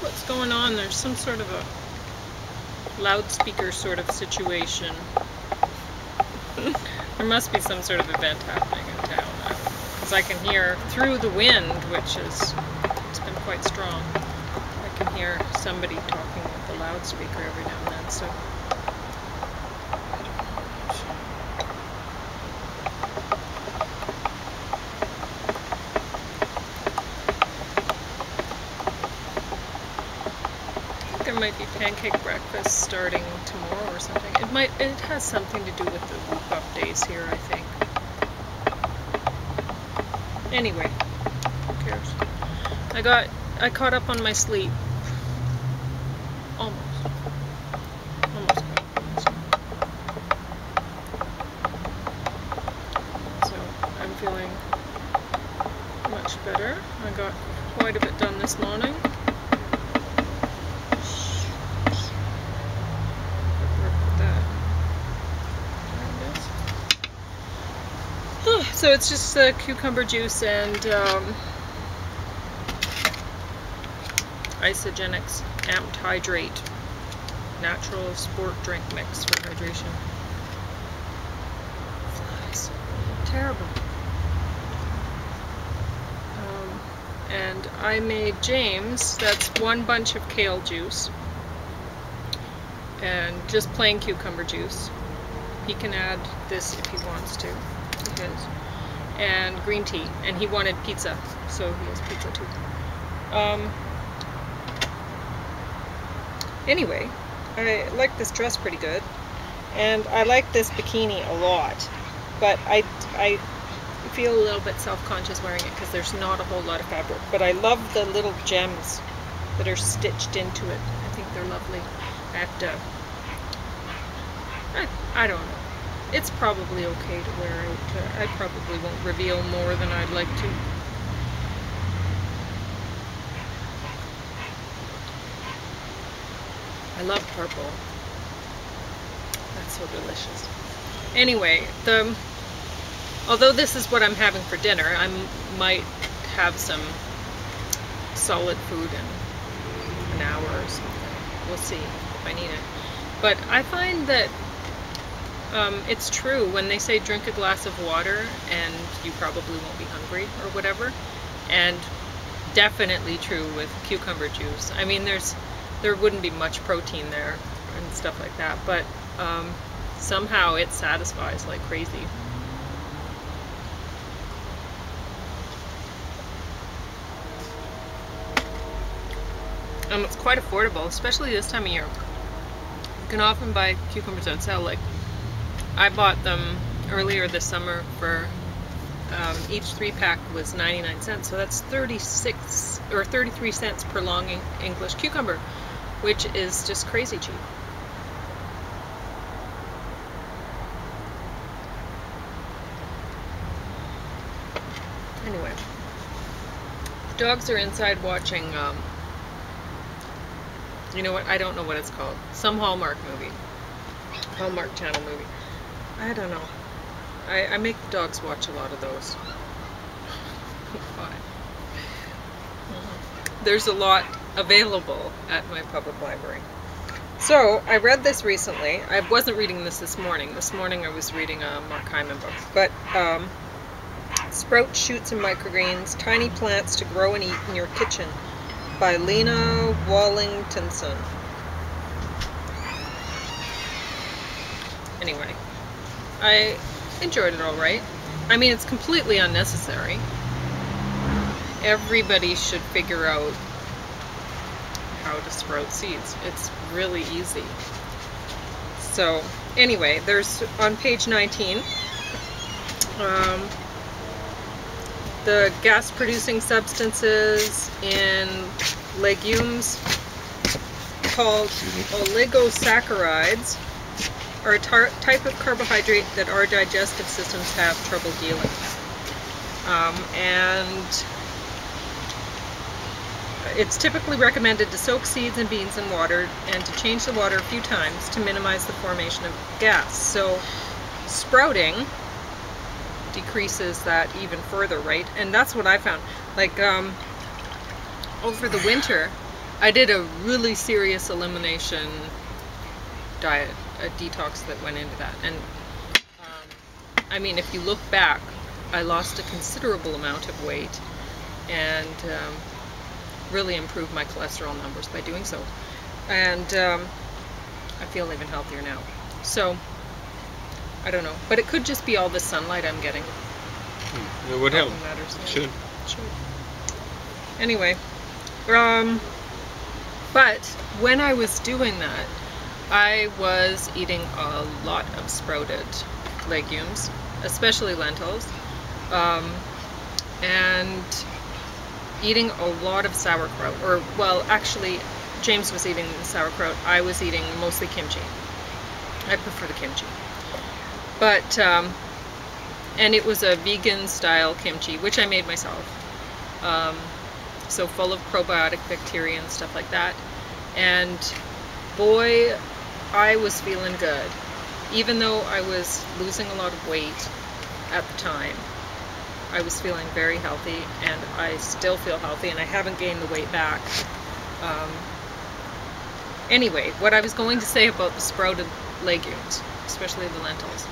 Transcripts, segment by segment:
what's going on. There's some sort of a loudspeaker sort of situation. There must be some sort of event happening in town, because I can hear through the wind, which is, it's been quite strong. I can hear somebody talking with the loudspeaker every now and then, so. There might be pancake breakfast starting tomorrow or something. It has something to do with the whoop up days here, I think. Anyway, who cares? I caught up on my sleep. Almost caught up on my sleep. So I'm feeling much better. I got quite a bit done this morning. So it's just cucumber juice and Isogenics Amped Hydrate Natural Sport Drink Mix for hydration. Flies. Terrible. And I made James, that's 1 bunch of kale juice and just plain cucumber juice. He can add this if he wants to. And green tea, and he wanted pizza, so he has pizza too. Anyway, I like this dress pretty good, and I like this bikini a lot, but I feel a little bit self-conscious wearing it because there's not a whole lot of fabric, but I love the little gems that are stitched into it. I think they're lovely. I don't know. It's probably okay to wear out. I probably won't reveal more than I'd like to. I love purple. That's so delicious. Anyway, although this is what I'm having for dinner, I might have some solid food in an hour or something. We'll see if I need it. But I find that it's true when they say drink a glass of water and you probably won't be hungry or whatever, and definitely true with cucumber juice. I mean, there wouldn't be much protein there and stuff like that, but somehow it satisfies like crazy. It's quite affordable, especially this time of year. You can often buy cucumbers on sale. Like, I bought them earlier this summer for each 3-pack was 99 cents, so that's 36 or 33 cents per long English cucumber, which is just crazy cheap. Anyway, the dogs are inside watching, you know what, I don't know what it's called, some Hallmark movie, Hallmark Channel movie. I don't know. I make the dogs watch a lot of those. Fine. There's a lot available at my public library. So, I read this recently. I wasn't reading this morning. This morning I was reading a Mark Hyman book. But, Sprouts, Shoots, and Microgreens, Tiny Plants to Grow and Eat in Your Kitchen by Lena Wallingtonson. Anyway. I enjoyed it all right. I mean, it's completely unnecessary. Everybody should figure out how to sprout seeds. It's really easy. So, anyway, there's on page 19 the gas-producing substances in legumes called oligosaccharides are a type of carbohydrate that our digestive systems have trouble dealing with. And it's typically recommended to soak seeds and beans in water and to change the water a few times to minimize the formation of gas. So sprouting decreases that even further, right? And that's what I found. Like over the winter, I did a really serious elimination diet, a detox that went into that. And I mean, if you look back, I lost a considerable amount of weight and really improved my cholesterol numbers by doing so. And I feel even healthier now. So, I don't know. But it could just be all the sunlight I'm getting. It would help. It should. Anyway, but when I was doing that, I was eating a lot of sprouted legumes, especially lentils, and eating a lot of sauerkraut. Or, well, actually, James was eating sauerkraut. I was eating mostly kimchi. I prefer the kimchi. But, and it was a vegan style kimchi, which I made myself. So full of probiotic bacteria and stuff like that. And boy, I was feeling good. Even though I was losing a lot of weight at the time, I was feeling very healthy, and I still feel healthy, and I haven't gained the weight back. Anyway, what I was going to say about the sprouted legumes, especially the lentils.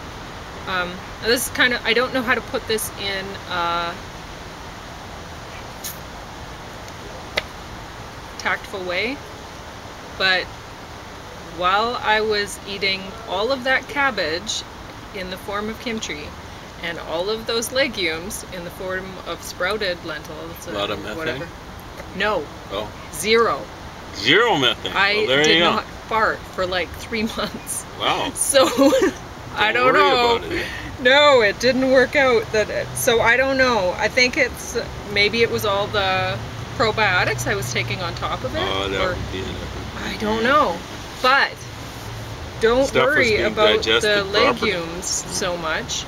This is kind of, I don't know how to put this in tactful way, but while I was eating all of that cabbage in the form of kimchi and all of those legumes in the form of sprouted lentils, a lot of methane? Whatever. No. Oh. Zero. Zero methane. I well, did not fart for like 3 months. Wow. So I don't know. No, it didn't work out. So I don't know. I think it's maybe it was all the probiotics I was taking on top of it. Oh, that would be it. I don't know. But don't worry about the legumes so much.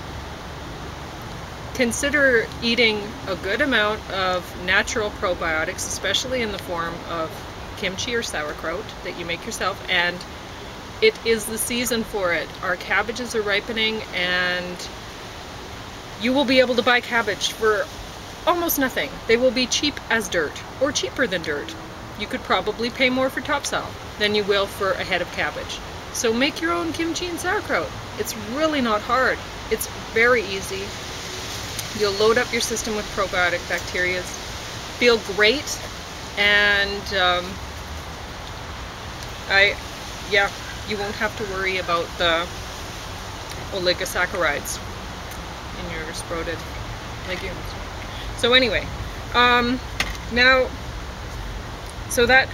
Consider eating a good amount of natural probiotics, especially in the form of kimchi or sauerkraut that you make yourself, and it is the season for it. Our cabbages are ripening, and you will be able to buy cabbage for almost nothing. They will be cheap as dirt, or cheaper than dirt. You could probably pay more for topsoil than you will for a head of cabbage. So make your own kimchi and sauerkraut. It's really not hard. It's very easy. You'll load up your system with probiotic bacteria, feel great, and you won't have to worry about the oligosaccharides in your sprouted legumes. So anyway, now, so that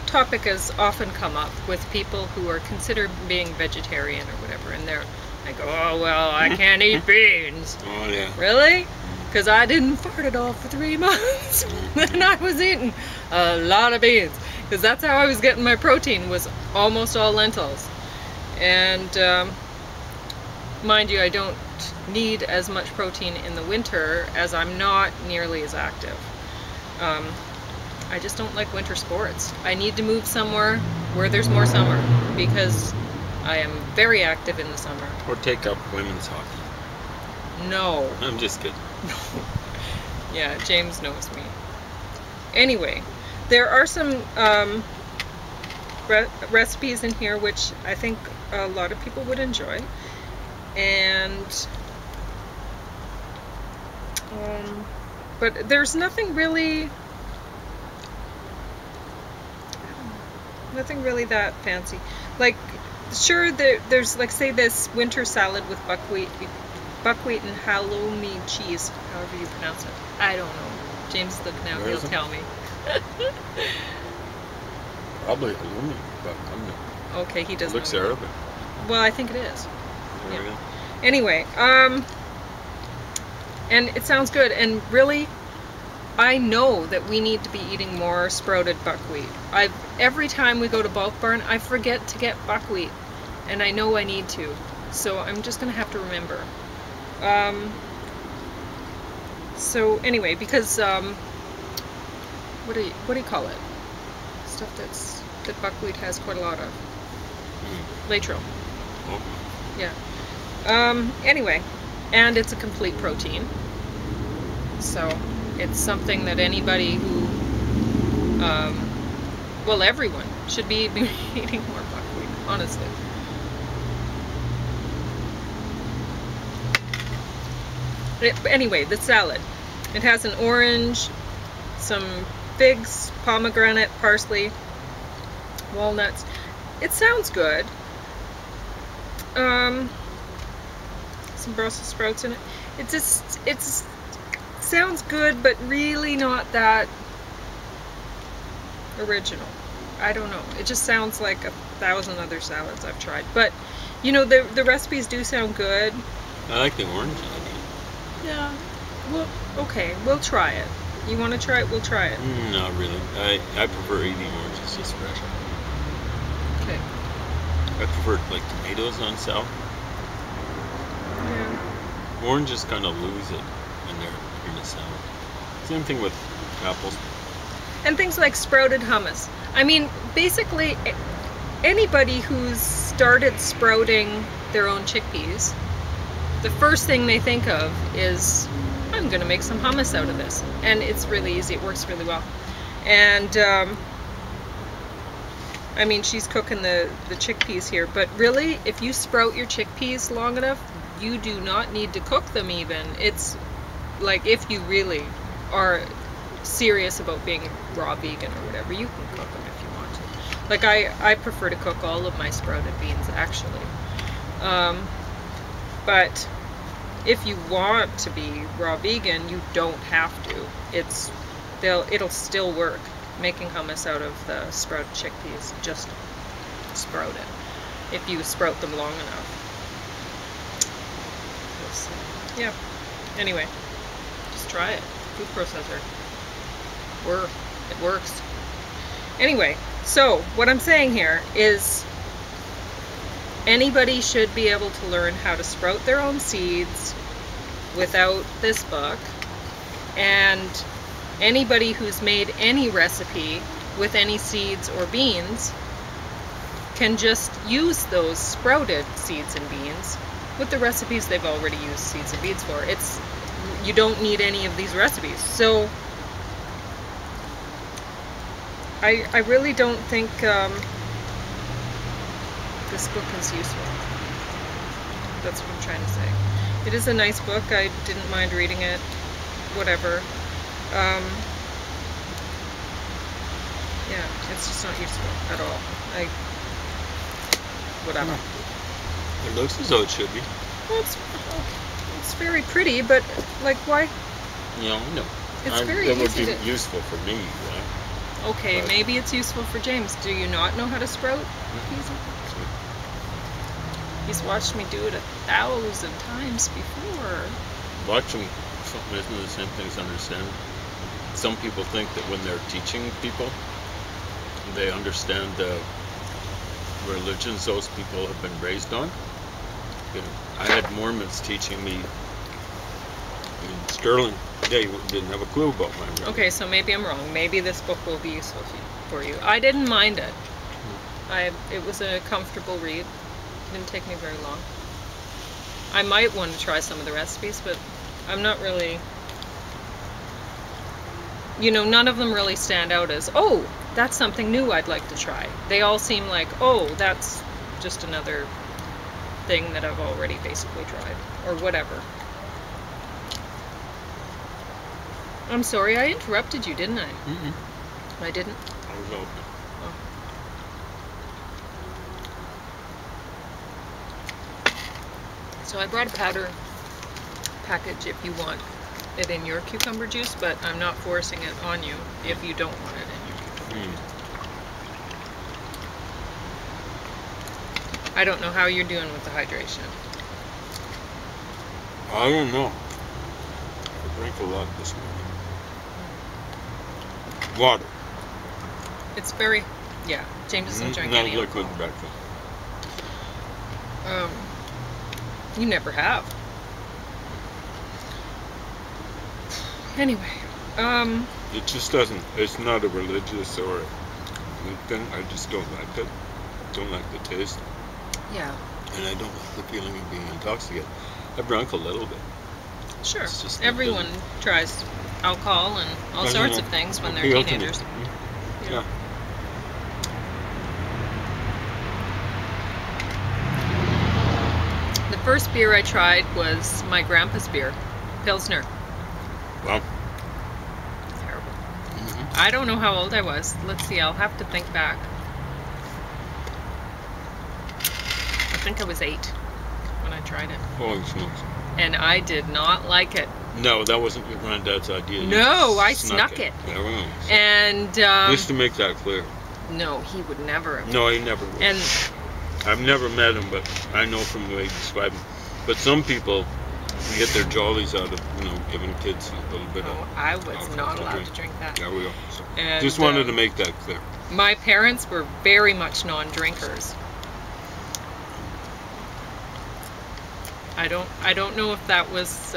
topic has often come up with people who are considered being vegetarian or whatever, and they go, oh well, I can't eat beans. Oh yeah. Really? Because I didn't fart at all for 3 months, and I was eating a lot of beans, because that's how I was getting my protein, was almost all lentils. And mind you, I don't need as much protein in the winter, as I'm not nearly as active. I just don't like winter sports. I need to move somewhere where there's more summer, because I am very active in the summer. Or take up women's hockey. No. I'm just kidding. Yeah, James knows me. Anyway, there are some recipes in here which I think a lot of people would enjoy. And but there's nothing really that fancy. Like, sure, there's, like, say this winter salad with buckwheat and halloumi cheese, however you pronounce it. I don't know. James is looking out, he'll tell me. Probably halloumi, but I'm not. Okay, he doesn't. It looks Arabic. Well, I think it is. There we go. Anyway, and it sounds good, and really, I know that we need to be eating more sprouted buckwheat. Every time we go to Bulk Barn, I forget to get buckwheat, and I know I need to, so I'm just gonna have to remember. So anyway, because what do you call it? Stuff that buckwheat has quite a lot of. Latro. Oh. Yeah. Anyway, and it's a complete protein, so it's something that anybody who Well, everyone should be eating more buckwheat, honestly. Anyway, the salad. It has an orange, some figs, pomegranate, parsley, walnuts. It sounds good. Some Brussels sprouts in it. It sounds good, but really not that original. I don't know. It just sounds like 1,000 other salads I've tried. But, you know, the recipes do sound good. I like the orange idea. Yeah. Well, okay. We'll try it. You want to try it? We'll try it. Not really. I prefer eating oranges just fresh. Okay. I prefer like tomatoes on salad. Yeah. Oranges kind of lose it when they're in the salad. Same thing with apples. And things like sprouted hummus. I mean, basically, anybody who's started sprouting their own chickpeas, the first thing they think of is, I'm going to make some hummus out of this. And it's really easy. It works really well. And, I mean, she's cooking the chickpeas here. But really, if you sprout your chickpeas long enough, you do not need to cook them even. It's like, if you really are serious about being raw vegan or whatever, you can cook them if you want to. Like, I prefer to cook all of my sprouted beans, actually. But if you want to be raw vegan, you don't have to. It'll still work. Making hummus out of the sprouted chickpeas, just sprout it. If you sprout them long enough. Yeah. Anyway, just try it. Food processor. It works. Anyway, so what I'm saying here is anybody should be able to learn how to sprout their own seeds without this book, and anybody who's made any recipe with any seeds or beans can just use those sprouted seeds and beans with the recipes they've already used seeds and beans for. You don't need any of these recipes. So I really don't think this book is useful. That's what I'm trying to say. It is a nice book. I didn't mind reading it. Whatever. Yeah, it's just not useful at all. Whatever. It looks as though it should be. Well, it's very pretty, but like, why? Yeah, no. It's very It would easy be to... useful for me, right? Okay, But- maybe it's useful for James. Do you not know how to sprout? He's watched me do it 1,000 times before. Watching something isn't the same thing as understanding. Some people think that when they're teaching people, they understand the religions those people have been raised on. You know, I had Mormons teaching me in Sterling. They didn't have a clue about my religion. Okay, so maybe I'm wrong. Maybe this book will be useful for you. I didn't mind it. It was a comfortable read. It didn't take me very long. I might want to try some of the recipes, but I'm not really... You know, none of them really stand out as, oh, that's something new I'd like to try. They all seem like, oh, that's just another thing that I've already basically tried, or whatever. I'm sorry, I interrupted you, didn't I? I didn't? I was open. Oh. So I brought a powder package if you want it in your cucumber juice, but I'm not forcing it on you if you don't want it in your cucumber juice. I don't know how you're doing with the hydration. I don't know. I drank a lot this morning. Water. It's very, yeah, James doesn't drink Not any liquid alcohol. breakfast. You never have. Anyway, It just doesn't, it's not a religious or a food thing. I just don't like it. Don't like the taste. yeah, And I don't like the feeling of being intoxicated. I've drunk a little bit. sure. It's just- Everyone tries alcohol and all Doesn't sorts it of things when they're appeal to me. teenagers. Yeah. first beer I tried was my grandpa's beer, Pilsner. Wow. Terrible. I don't know how old I was. Let's see, I'll have to think back. I think I was 8 when I tried it. Holy smokes. And I did not like it. No, that wasn't your granddad's idea. No, I snuck it. There we go. And Just to make that clear. no, he would never have. No, he never would. And I've never met him, but I know from the way you describe him. But some people get their jollies out of, giving kids a little bit of. I was alcohol not to allowed drink. to drink that. There we go. So, And, just wanted to make that clear. My parents were very much non-drinkers. I don't know if that was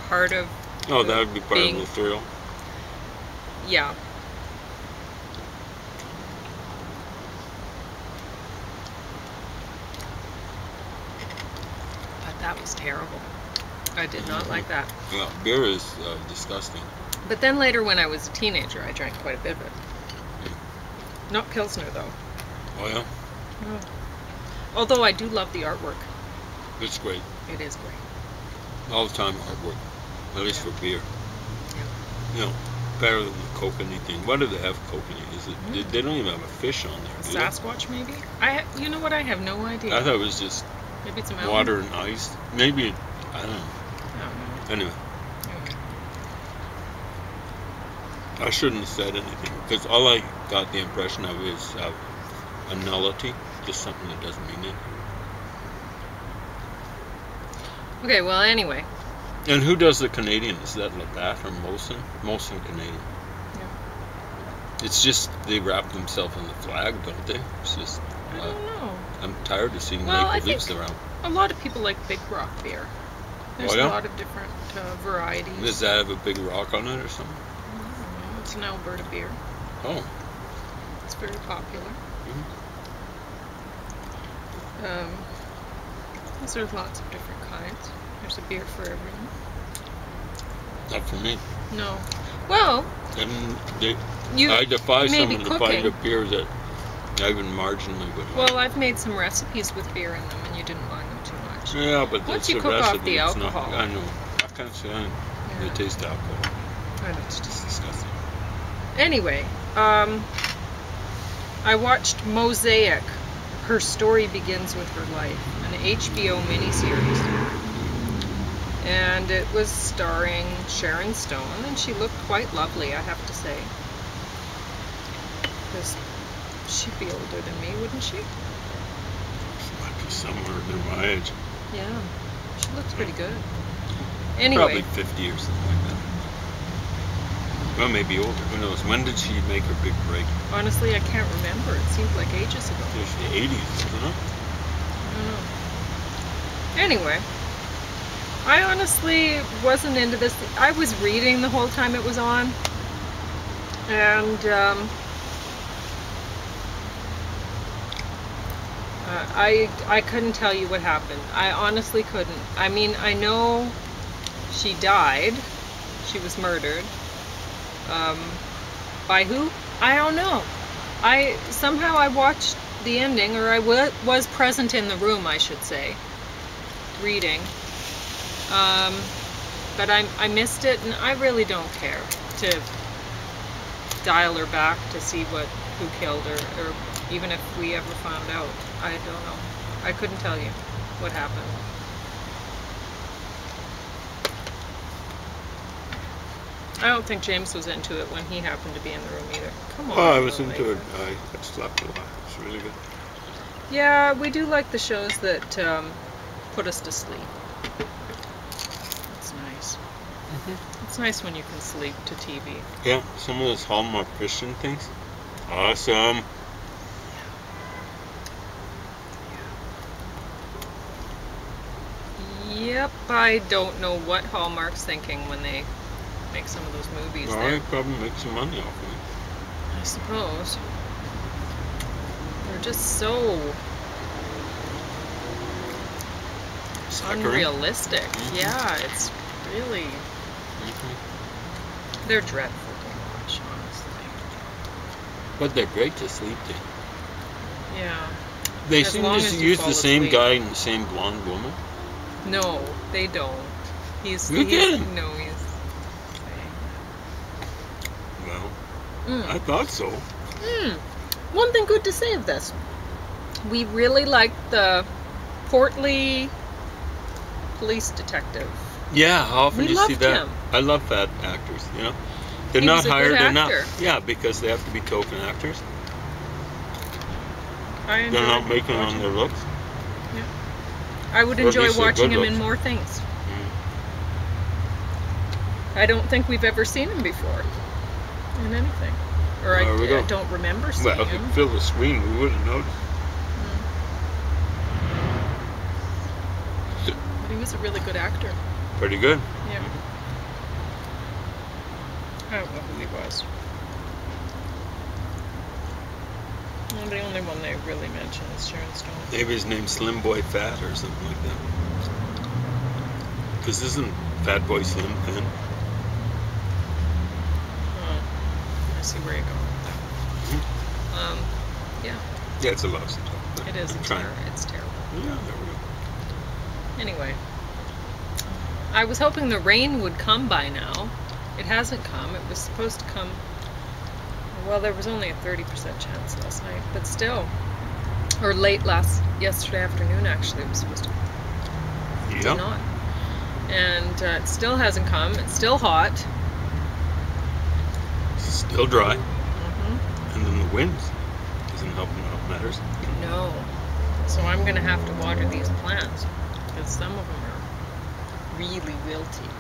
part of. Oh, that would be part being, of the thrill. Yeah. But that was terrible. I did not like that. Yeah, beer is disgusting. But then later when I was a teenager, I drank quite a bit of it. Not Pilsner, though. Oh, yeah? No. Although I do love the artwork. It's great. It is great. All the time artwork. At least for beer. Yeah. Better than the coconut thing. What do they have coconut? Is it? They don't even have a fish on there. Do Sasquatch, maybe? You know what? I have no idea. I thought it was just Maybe it's a water and ice. Maybe, I don't know. I don't know. Anyway, I shouldn't have said anything because all I got the impression of is a nullity, just something that doesn't mean anything. Okay, well, anyway. And who does the Canadian? Is that Labatt or Molson? Molson Canadian. Yeah. It's just they wrap themselves in the flag, don't they? It's just. I don't know. I'm tired of seeing Well, maple leaves around. A lot of people like Big Rock beer. There's Oh, yeah? a lot of different varieties. Does that have a big rock on it or something? I don't know. It's an Alberta beer. Oh. It's very popular. There's lots of different kinds. There's a beer for everyone. Not for me. No. Well, And you I defy may be someone to find a cooking. beer that I even marginally would like. Well, I've made some recipes with beer in them, and you didn't mind them too much. Yeah, but Once it's you a cook off recipe. the It's not, alcohol. I know. I can't say anything. Yeah. They taste alcohol. I know. It's just disgusting. Anyway, I watched Mosaic. Her Story Begins with Her Life, an HBO miniseries. And it was starring Sharon Stone, and she looked quite lovely, I have to say. Because she'd be older than me, wouldn't she? She might be somewhere near my age. Yeah, she looks pretty good. Anyway, Probably 50 or something like that. Well, maybe older. Who knows? When did she make her big break? honestly, I can't remember. It seemed like ages ago. It was the 80s, wasn't it? I don't know. Anyway, I honestly wasn't into this. I was reading the whole time it was on, and I couldn't tell you what happened. I honestly couldn't. I mean, I know she died. She was murdered. By who? I don't know. Somehow I watched the ending, or I was present in the room, I should say, reading. But I missed it, and I really don't care to dial her back to see who killed her, or even if we ever found out. I don't know. I couldn't tell you what happened. I don't think James was into it when he happened to be in the room either. Come on. Oh, I was little into it. Nathan. I slept a lot. It's really good. Yeah, we do like the shows that put us to sleep. It's nice. It's nice when you can sleep to TV. Yeah, some of those Hallmark Christian things. Awesome. Yep, I don't know what Hallmark's thinking when they make some of those movies. Well, There, I probably make some money off of it. I suppose. They're just so Saccharine. unrealistic. Mhm. Yeah, it's really. Mhm. They're dreadful to watch, honestly. But they're great to sleep to. Yeah. They As seem long to as you use fall the same asleep. guy and the same blonde woman. No, they don't. You didn't. No, he's Well, saying. I thought so. One thing good to say of this. We really liked the portly police detective. Yeah, how often We do you see loved that? him. I love fat actors, you know? They're He not was a good hired enough. actor. Yeah, because they have to be token actors. I They're not enjoyed making on watching their him. looks. I would Or at enjoy least they're watching good him in looks. more things. Mm. I don't think we've ever seen him before in anything. Or There we go. I don't remember seeing Well, if him. it filled the screen, we wouldn't notice. But he was a really good actor. Pretty good. Yeah. I don't know who he was. Well, the only one they really mention is Sharon Stone. Maybe his name's Slim Boy Fat or something like that. Because isn't Fat Boy Slim thin? Oh, I see where you're going with that. Yeah. Yeah, it's a love story. It is. It's terrible. Yeah, there we go. Anyway, I was hoping the rain would come by now. It hasn't come. It was supposed to come. Well, there was only a 30% chance last night, but still, or yesterday afternoon actually, it was supposed to. It did not, and it still hasn't come. It's still hot. Still dry. And then the wind isn't helping out matters. No. So I'm gonna have to water these plants because some of them are really wilty.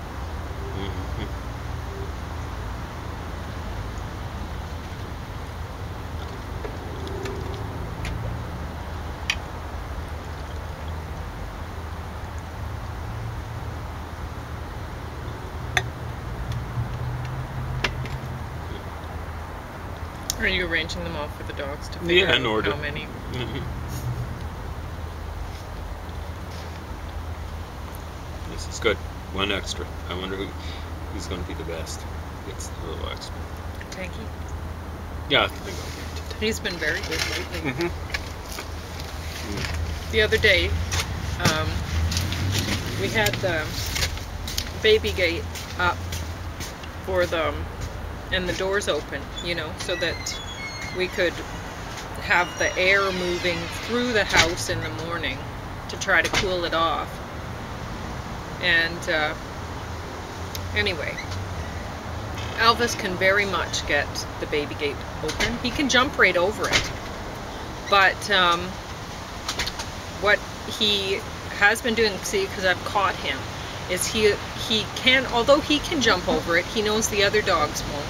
Are you arranging them all for the dogs to figure out in order. how many? This is good. One extra. I wonder who's going to be the best. Gets a little extra. Tanky? Yeah, I think I'll give it to He's been very good lately. Mm-hmm. The other day, we had the baby gate up for them and the doors open, you know, so that we could have the air moving through the house in the morning to try to cool it off. And anyway, Elvis can very much get the baby gate open. He can jump right over it. But what he has been doing, see, because I've caught him, is he can, although he can jump over it, he knows the other dogs won't.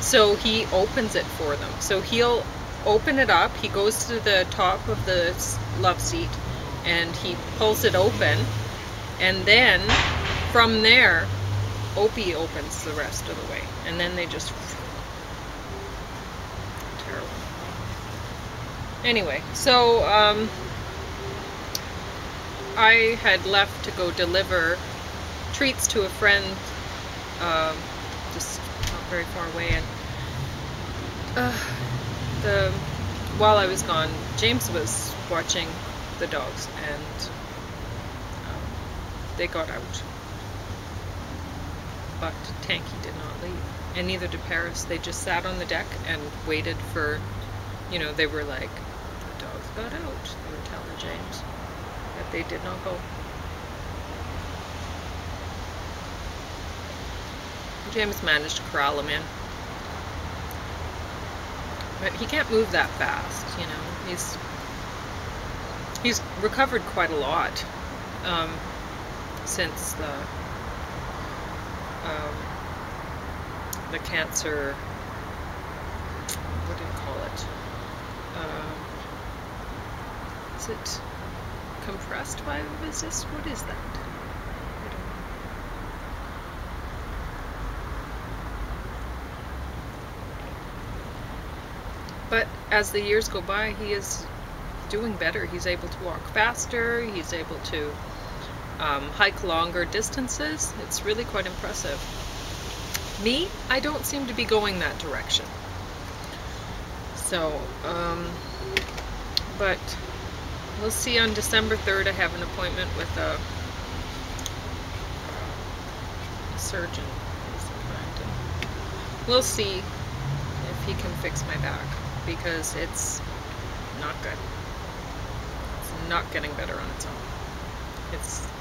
So he opens it for them. So he'll open it up, he goes to the top of the love seat, and he pulls it open, and then from there, Opie opens the rest of the way. And then they just... Terrible. Anyway, so I had left to go deliver treats to a friend just not very far away, and while I was gone, James was watching the dogs, and they got out. But Tanky did not leave, and neither did Paris. They just sat on the deck and waited for, you know, they were like, the dogs got out, they were telling James, but they did not go. James managed to corral him in, but he can't move that fast, you know. He's recovered quite a lot since the cancer, what do you call it? Is it compressed bioresist? What is that? I don't know. But as the years go by, he is doing better. He's able to walk faster. He's able to hike longer distances. It's really quite impressive. Me, I don't seem to be going that direction. So, but we'll see. On December 3rd, I have an appointment with a surgeon is in Brampton. We'll see if he can fix my back, because it's not good. It's not getting better on its own.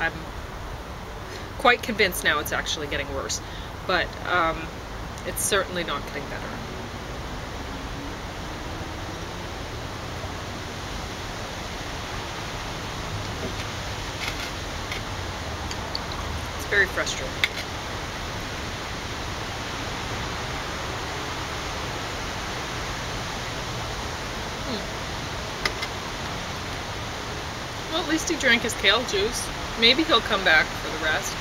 I'm quite convinced now it's actually getting worse, but it's certainly not getting better. It's very frustrating. Well, at least he drank his kale juice. Maybe he'll come back for the rest.